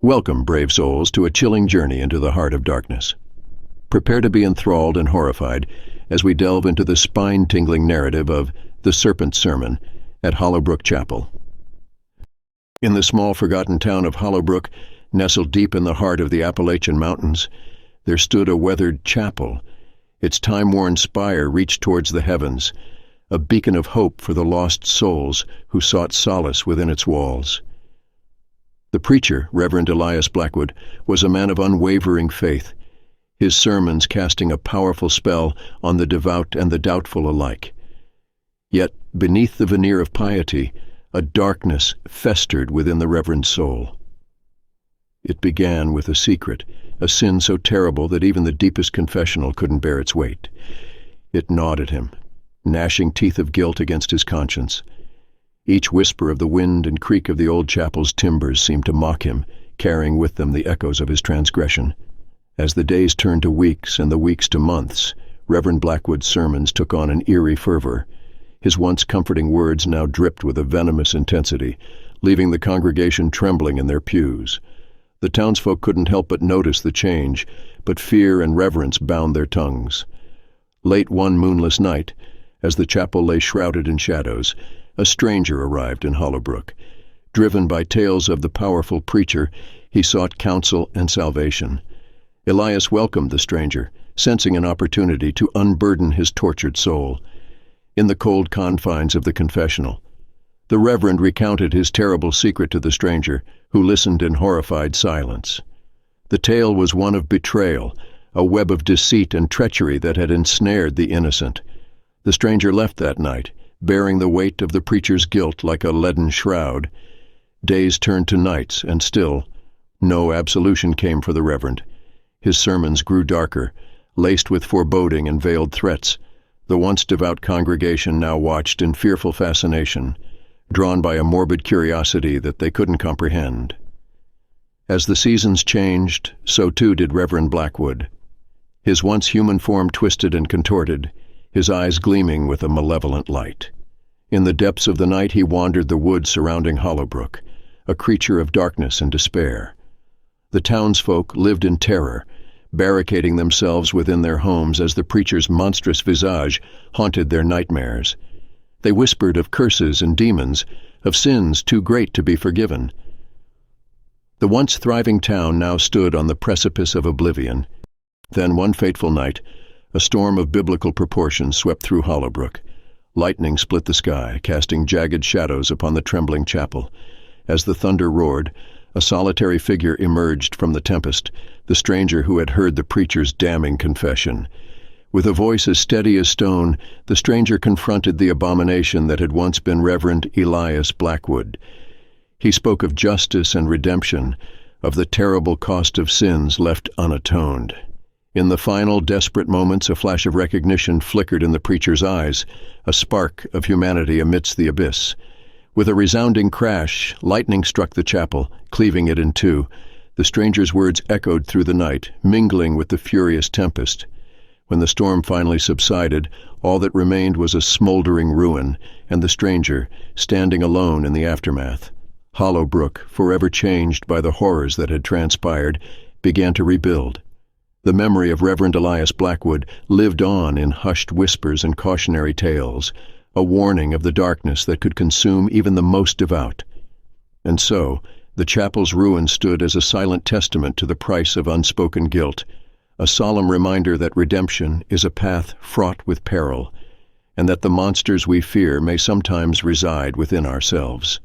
Welcome, brave souls, to a chilling journey into the heart of darkness. Prepare to be enthralled and horrified as we delve into the spine-tingling narrative of the Serpent sermon at Hollowbrook Chapel. In the small forgotten town of Hollowbrook, nestled deep in the heart of the Appalachian Mountains, there stood a weathered chapel. Its time-worn spire reached towards the heavens, a beacon of hope for the lost souls who sought solace within its walls. The preacher, Reverend Elias Blackwood, was a man of unwavering faith, his sermons casting a powerful spell on the devout and the doubtful alike. Yet, beneath the veneer of piety, a darkness festered within the Reverend's soul. It began with a secret, a sin so terrible that even the deepest confessional couldn't bear its weight. It gnawed at him, gnashing teeth of guilt against his conscience. Each whisper of the wind and creak of the old chapel's timbers seemed to mock him, carrying with them the echoes of his transgression. As the days turned to weeks and the weeks to months, Reverend Blackwood's sermons took on an eerie fervor. His once comforting words now dripped with a venomous intensity, leaving the congregation trembling in their pews. The townsfolk couldn't help but notice the change, but fear and reverence bound their tongues. Late one moonless night, as the chapel lay shrouded in shadows, a stranger arrived in Hollowbrook. Driven by tales of the powerful preacher, he sought counsel and salvation. Elias welcomed the stranger, sensing an opportunity to unburden his tortured soul. In the cold confines of the confessional, the Reverend recounted his terrible secret to the stranger, who listened in horrified silence. The tale was one of betrayal, a web of deceit and treachery that had ensnared the innocent. The stranger left that night, bearing the weight of the preacher's guilt like a leaden shroud. Days turned to nights, and still, no absolution came for the Reverend. His sermons grew darker, laced with foreboding and veiled threats. The once devout congregation now watched in fearful fascination, drawn by a morbid curiosity that they couldn't comprehend. As the seasons changed, so too did Reverend Blackwood. His once human form twisted and contorted, his eyes gleaming with a malevolent light. In the depths of the night he wandered the woods surrounding Hollowbrook, a creature of darkness and despair. The townsfolk lived in terror, barricading themselves within their homes as the preacher's monstrous visage haunted their nightmares. They whispered of curses and demons, of sins too great to be forgiven. The once thriving town now stood on the precipice of oblivion. Then one fateful night, a storm of biblical proportions swept through Hollowbrook. Lightning split the sky, casting jagged shadows upon the trembling chapel. As the thunder roared, a solitary figure emerged from the tempest, the stranger who had heard the preacher's damning confession. With a voice as steady as stone, the stranger confronted the abomination that had once been Reverend Elias Blackwood. He spoke of justice and redemption, of the terrible cost of sins left unatoned. In the final, desperate moments, a flash of recognition flickered in the preacher's eyes, a spark of humanity amidst the abyss. With a resounding crash, lightning struck the chapel, cleaving it in two. The stranger's words echoed through the night, mingling with the furious tempest. When the storm finally subsided, all that remained was a smoldering ruin, and the stranger, standing alone in the aftermath. Hollowbrook, forever changed by the horrors that had transpired, began to rebuild. The memory of Reverend Elias Blackwood lived on in hushed whispers and cautionary tales, a warning of the darkness that could consume even the most devout. And so, the chapel's ruin stood as a silent testament to the price of unspoken guilt, a solemn reminder that redemption is a path fraught with peril, and that the monsters we fear may sometimes reside within ourselves.